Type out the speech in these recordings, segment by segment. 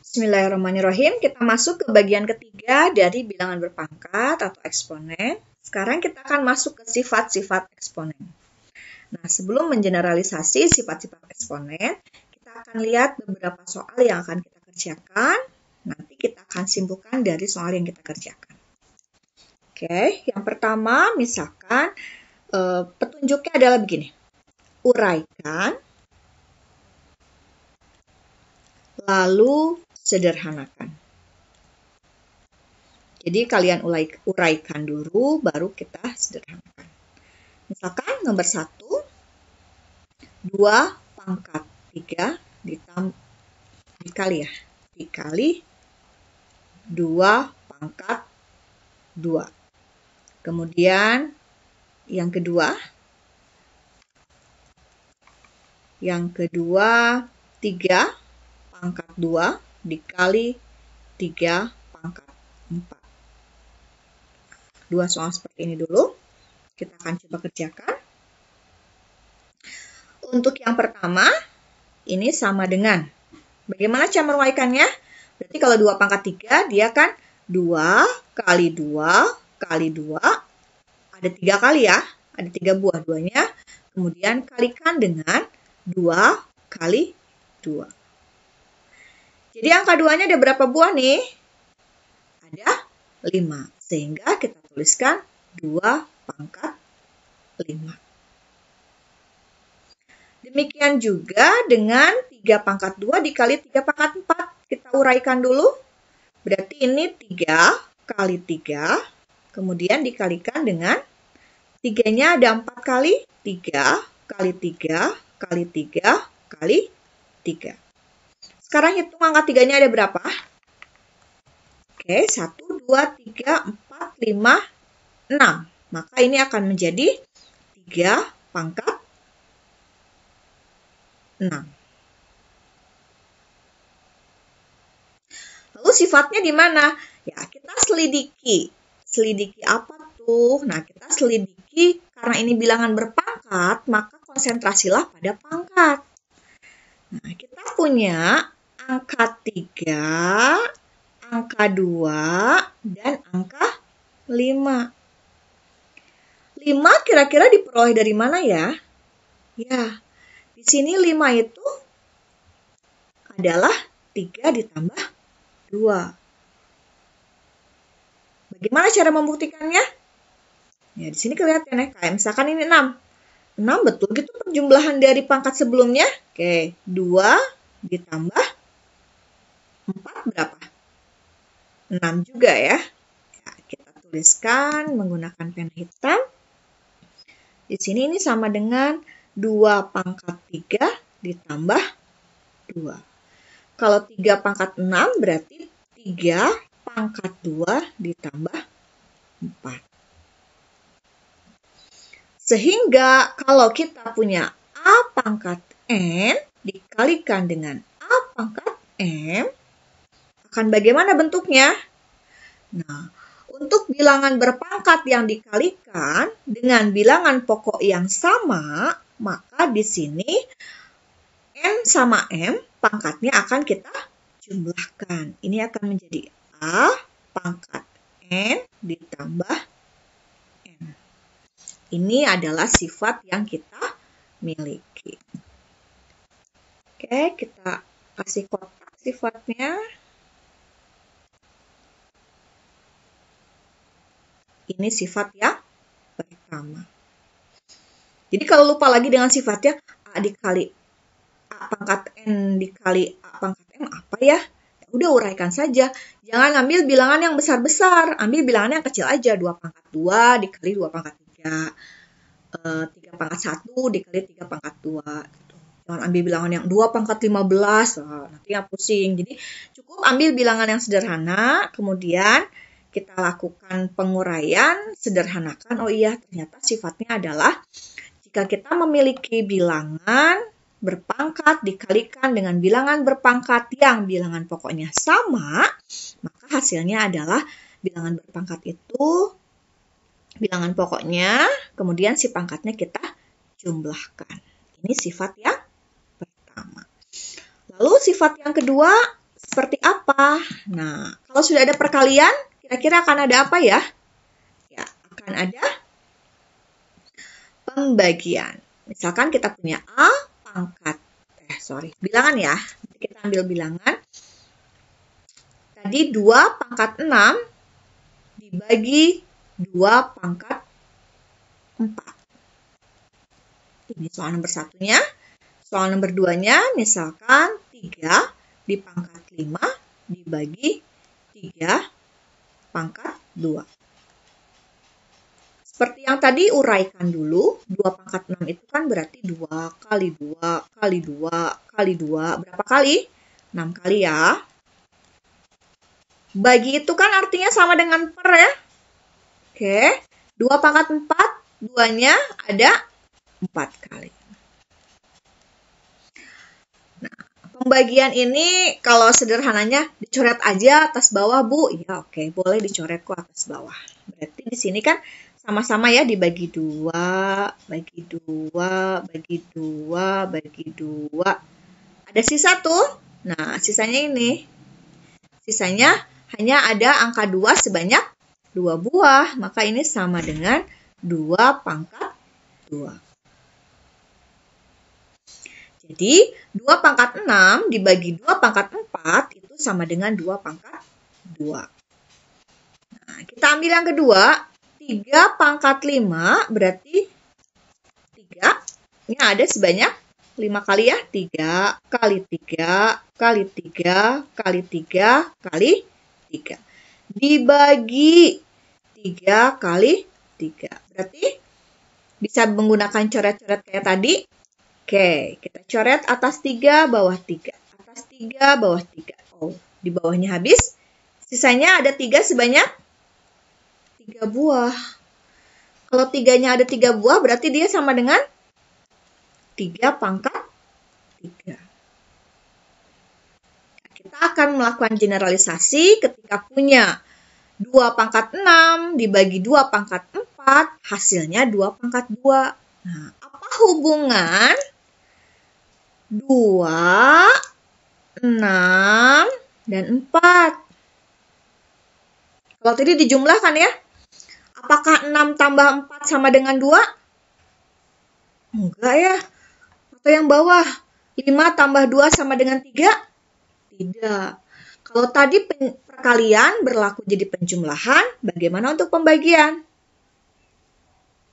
Bismillahirrahmanirrahim. Kita masuk ke bagian ketiga dari bilangan berpangkat atau eksponen. Sekarang kita akan masuk ke sifat-sifat eksponen. Nah, sebelum mengeneralisasi sifat-sifat eksponen, kita akan lihat beberapa soal yang akan kita kerjakan. Nanti kita akan simpulkan dari soal yang kita kerjakan. Oke, yang pertama misalkan petunjuknya adalah begini. Uraikan, lalu sederhanakan. Jadi kalian uraikan dulu, baru kita sederhanakan. Misalkan nomor 1, 2 pangkat 3 dikali 2 pangkat 2. Kemudian yang kedua 3 pangkat 2 dikali 3 pangkat 4. Dua soal seperti ini dulu. Kita akan coba kerjakan. Untuk yang pertama, ini sama dengan. Bagaimana cara meruaikannya? Berarti kalau 2 pangkat 3, dia kan 2 kali 2 kali 2. Ada 3 kali ya. Ada 3 buah duanya. Kemudian kalikan dengan 2 kali 2. Jadi angka 2-nya ada berapa buah nih? Ada 5. Sehingga kita tuliskan 2 pangkat 5. Demikian juga dengan 3 pangkat 2 dikali 3 pangkat 4. Kita uraikan dulu. Berarti ini 3 kali 3. Kemudian dikalikan dengan 3-nya ada 4 kali. 3 kali 3 kali 3 kali 3. Sekarang hitung angka 3-nya ada berapa? Oke, 1, 2, 3, 4, 5, 6. Maka ini akan menjadi 3 pangkat 6. Lalu sifatnya di mana? Ya, kita selidiki. Selidiki apa tuh? Nah, kita selidiki karena ini bilangan berpangkat, maka konsentrasilah pada pangkat. Nah, kita punya angka 3, angka 2, dan angka 5. 5 kira-kira diperoleh dari mana ya? Ya, di sini 5 itu adalah 3 ditambah 2. Bagaimana cara membuktikannya? Ya, di sini kelihatan ya, kayak misalkan ini 6. 6 betul gitu perjumlahan dari pangkat sebelumnya. Oke, 2 ditambah 4 berapa? 6 juga ya. Ya, kita tuliskan menggunakan pena hitam. Di sini ini sama dengan 2 pangkat 3 ditambah 2. Kalau 3 pangkat 6 berarti 3 pangkat 2 ditambah 4. Sehingga kalau kita punya A pangkat N dikalikan dengan A pangkat M, akan bagaimana bentuknya? Nah, untuk bilangan berpangkat yang dikalikan dengan bilangan pokok yang sama, maka di sini N sama M pangkatnya akan kita jumlahkan. Ini akan menjadi A pangkat N ditambah M. Ini adalah sifat yang kita miliki. Oke, kita kasih kotak sifatnya. Ini sifat yang pertama. Jadi kalau lupa lagi dengan sifatnya, A dikali A pangkat N dikali A pangkat M apa ya? Ya udah uraikan saja. Jangan ambil bilangan yang besar-besar. Ambil bilangan yang kecil aja. 2 pangkat 2 dikali 2 pangkat 3. 3 pangkat 1 dikali 3 pangkat 2. Gitu. Jangan ambil bilangan yang 2 pangkat 15. Nanti ya pusing. Jadi cukup ambil bilangan yang sederhana. Kemudian kita lakukan penguraian, sederhanakan. Oh iya, ternyata sifatnya adalah jika kita memiliki bilangan berpangkat dikalikan dengan bilangan berpangkat yang bilangan pokoknya sama, maka hasilnya adalah bilangan berpangkat itu bilangan pokoknya, kemudian si pangkatnya kita jumlahkan. Ini sifat yang pertama. Lalu sifat yang kedua seperti apa? Nah, kalau sudah ada perkalian, kira-kira akan ada apa ya? Ya, akan ada pembagian. Misalkan kita punya A pangkat, bilangan ya. Kita ambil bilangan. Tadi 2 pangkat 6 dibagi 2 pangkat 4. Ini soal nomor satunya. Soal nomor 2-nya, misalkan 3 di pangkat 5 dibagi 3 pangkat 2. Seperti yang tadi, uraikan dulu. 2 pangkat 6 itu kan berarti 2 kali 2 kali 2 kali 2. Berapa kali? 6 kali ya. Bagi itu kan artinya sama dengan per ya. Oke, 2 pangkat 4, 2-nya ada 4 kali. Nah, pembagian ini kalau sederhananya dicoret aja atas bawah, Bu. Ya, oke, boleh dicoret kok atas bawah. Berarti di sini kan sama-sama ya dibagi 2, bagi 2, bagi 2, bagi 2. Ada sisa tuh. Nah, sisanya ini. Sisanya hanya ada angka 2 sebanyak 2 buah. Maka ini sama dengan 2 pangkat 2. Jadi, 2 pangkat 6 dibagi 2 pangkat 4 itu sama dengan 2 pangkat 2. Nah, kita ambil yang kedua. 3 pangkat 5 berarti 3. Ini ada sebanyak 5 kali ya. 3 kali 3 kali 3 kali 3 kali 3. Dibagi 3 kali 3. Berarti bisa menggunakan coret-coret kayak tadi. Oke, kita coret atas 3, bawah 3. Atas 3, bawah 3. Oh, di bawahnya habis. Sisanya ada 3 sebanyak 3 buah. Kalau 3-nya ada 3 buah, berarti dia sama dengan 3 pangkat 3. Kita akan melakukan generalisasi ketika punya 2 pangkat 6 dibagi 2 pangkat 4, hasilnya 2 pangkat 2. Nah, apa hubungan 2, 6, dan 4? Kalau tadi dijumlahkan ya. Apakah 6 tambah 4 sama dengan 2? Enggak ya. Atau yang bawah, 5 tambah 2 sama dengan 3? Tidak. Kalau tadi perkalian berlaku jadi penjumlahan, bagaimana untuk pembagian?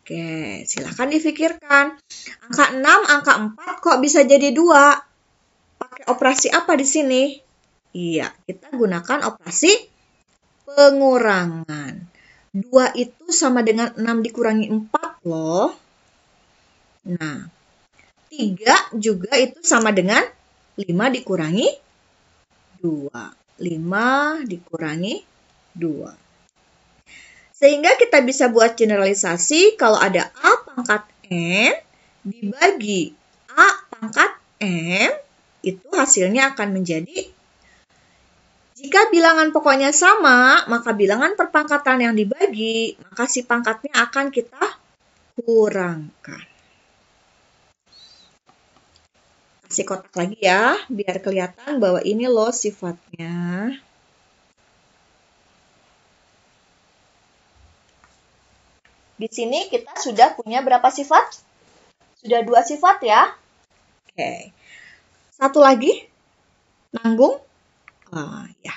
Oke, silakan difikirkan. Angka 6, angka 4 kok bisa jadi 2? Pakai operasi apa di sini? Iya, kita gunakan operasi pengurangan. 2 itu sama dengan 6 dikurangi 4 loh. Nah, 3 juga itu sama dengan 5 dikurangi 2. 5 dikurangi 2. Sehingga kita bisa buat generalisasi kalau ada A pangkat N dibagi A pangkat M, itu hasilnya akan menjadi, jika bilangan pokoknya sama, maka bilangan perpangkatan yang dibagi, maka si pangkatnya akan kita kurangkan. Kasih kotak lagi ya, biar kelihatan bahwa ini loh sifatnya. Di sini kita sudah punya berapa sifat? Sudah 2 sifat ya. Oke. Satu lagi, nanggung. Ya.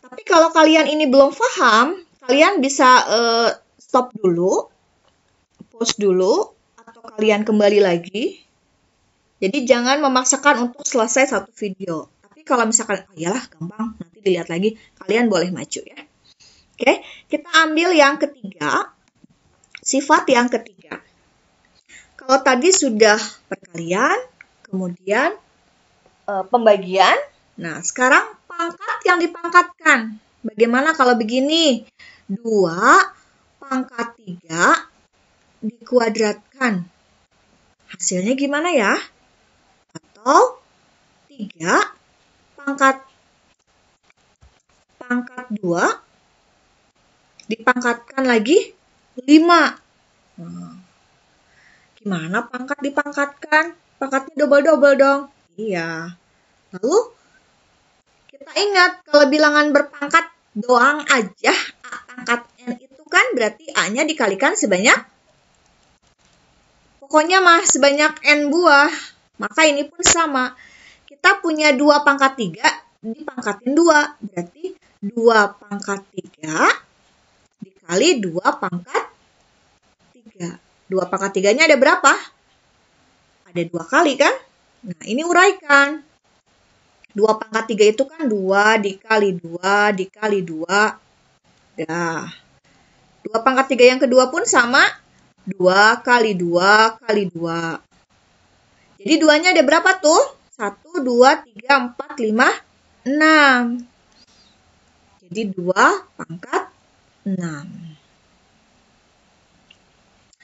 Tapi kalau kalian ini belum paham, kalian bisa stop dulu, pause dulu, atau kalian kembali lagi. Jadi jangan memaksakan untuk selesai satu video. Tapi kalau misalkan, iyalah gampang, nanti dilihat lagi, kalian boleh maju ya. Oke, kita ambil yang ketiga, sifat yang ketiga. Kalau tadi sudah perkalian, kemudian pembagian. Nah, sekarang pangkat yang dipangkatkan. Bagaimana kalau begini? 2 pangkat 3 dikuadratkan. Hasilnya gimana ya? Atau 3 pangkat 2 dipangkatkan lagi 5. Gimana pangkat dipangkatkan? Pangkatnya double-double dong. Iya. Lalu Kita ingat kalau bilangan berpangkat doang aja, A pangkat N itu kan berarti A-nya dikalikan sebanyak, pokoknya mah sebanyak N buah. Maka ini pun sama. Kita punya 2 pangkat 3, dipangkatin 2. Berarti 2 pangkat 3 dikali 2 pangkat 3. 2 pangkat 3-nya ada berapa? Ada 2 kali kan? Nah, ini uraikan. 2 pangkat 3 itu kan 2 dikali 2 dikali 2. Dah. 2 pangkat 3 yang kedua pun sama. 2 kali 2 kali 2. Jadi 2-nya ada berapa tuh? 1, 2, 3, 4, 5, 6. Jadi 2 pangkat 6.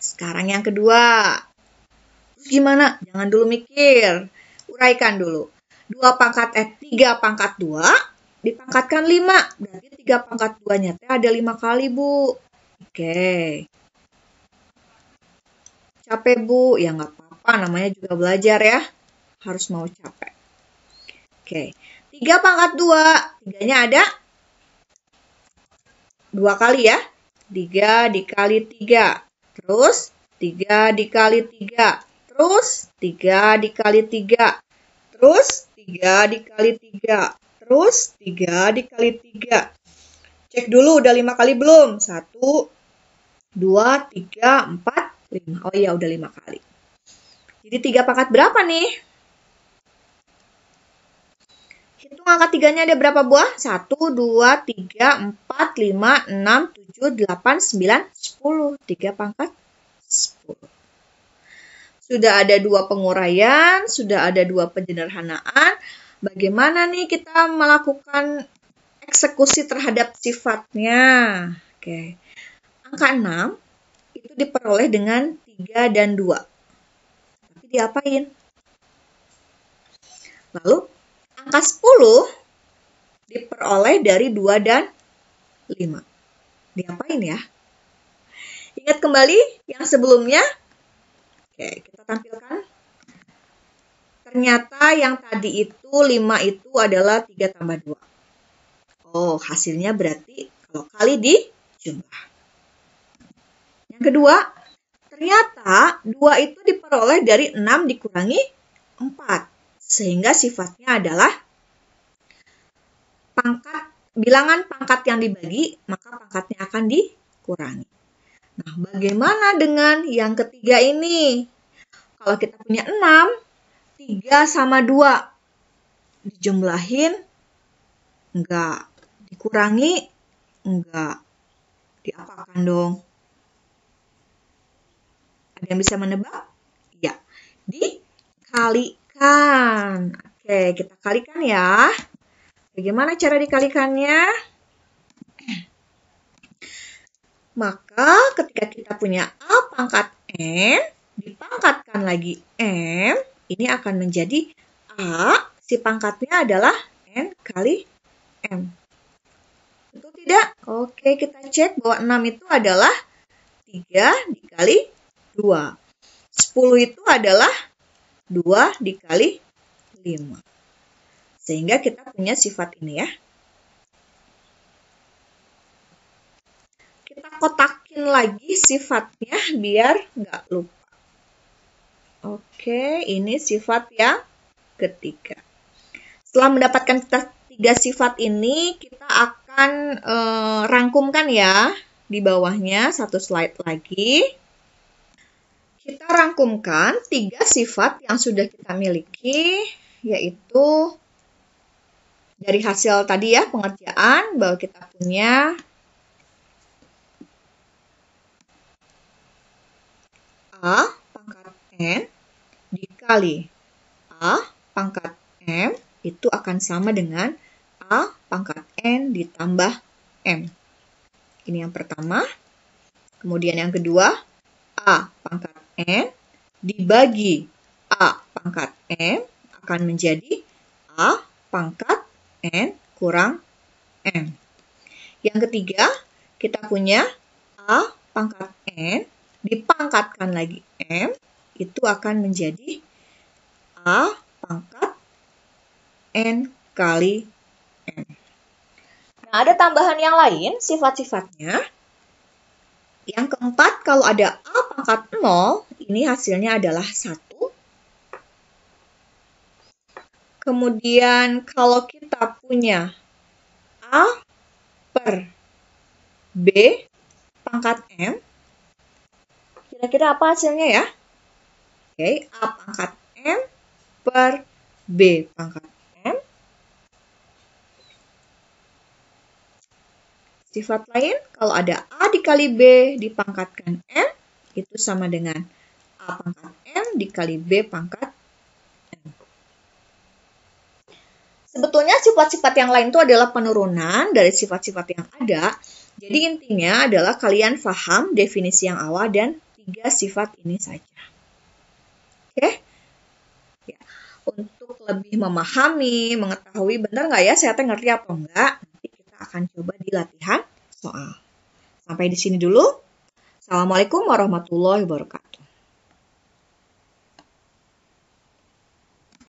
Sekarang yang kedua. Terus gimana? Jangan dulu mikir. Uraikan dulu. 3 pangkat 2 dipangkatkan 5. Berarti 3 pangkat 2-nya ada 5 kali, Bu. Oke. Capek, Bu? Ya nggak apa-apa, namanya juga belajar ya. Harus mau capek. Oke. 3 pangkat 2. 3-nya ada 2 kali ya. 3 dikali 3. Terus 3 dikali 3. Terus 3 dikali 3. Terus 3 dikali 3. Terus 3 dikali 3. Cek dulu udah 5 kali belum? 1, 2, 3, 4, 5. Oh iya udah 5 kali. Jadi 3 pangkat berapa nih? Hitung angka 3-nya ada berapa buah? 1, 2, 3, 4, 5, 6, 7, 8, 9, 10. 3 pangkat 10. Sudah ada 2 penguraian, sudah ada 2 penyederhanaan. Bagaimana nih kita melakukan eksekusi terhadap sifatnya? Oke. Angka 6 itu diperoleh dengan 3 dan 2. Tapi diapain? Lalu angka 10 diperoleh dari 2 dan 5. Diapain ya? Ingat kembali yang sebelumnya? Oke, kita tampilkan. Ternyata yang tadi itu 5 itu adalah 3 tambah 2. Oh, hasilnya berarti kalau kali dijumlah. Yang kedua, ternyata 2 itu diperoleh dari 6 dikurangi 4. Sehingga sifatnya adalah bilangan pangkat yang dibagi, maka pangkatnya akan dikurangi. Nah, bagaimana dengan yang ketiga ini? Kalau kita punya 6, 3 sama 2 dijumlahin, enggak. Dikurangi, enggak. Diapakan dong? Ada yang bisa menebak? Ya, dikalikan. Oke, kita kalikan ya. Bagaimana cara dikalikannya? Maka ketika kita punya A pangkat N, dipangkatkan lagi M, ini akan menjadi A, si pangkatnya adalah N kali M. Betul tidak? Oke, kita cek bahwa 6 itu adalah 3 dikali 2. 10 itu adalah 2 dikali 5. Sehingga kita punya sifat ini ya. Kita kotakin lagi sifatnya biar nggak lupa. Oke, ini sifat yang ketiga. Setelah mendapatkan 3 sifat ini, kita akan rangkumkan ya di bawahnya, satu slide lagi. Kita rangkumkan 3 sifat yang sudah kita miliki, yaitu dari hasil tadi ya, pengerjaan bahwa kita punya A pangkat N dikali A pangkat M itu akan sama dengan A pangkat N ditambah M. Ini yang pertama. Kemudian yang kedua, A pangkat N dibagi A pangkat M akan menjadi A pangkat N kurang M. Yang ketiga, kita punya A pangkat N dipangkatkan lagi M, itu akan menjadi A pangkat N kali N. Nah, ada tambahan yang lain, sifat-sifatnya. Yang keempat, kalau ada A pangkat 0, ini hasilnya adalah 1. Kemudian kalau kita punya A per B pangkat M, kira-kira apa hasilnya ya? Oke, A pangkat M per B pangkat M. Sifat lain, kalau ada A dikali B dipangkatkan M, itu sama dengan A pangkat M dikali B pangkat M. Sebetulnya sifat-sifat yang lain itu adalah penurunan dari sifat-sifat yang ada. Jadi intinya adalah kalian paham definisi yang awal dan 3 sifat ini saja. Oke? Ya. Untuk lebih memahami, mengetahui benar nggak ya saya ngerti atau enggak, nanti kita akan coba di latihan soal. Sampai di sini dulu. Assalamualaikum warahmatullahi wabarakatuh.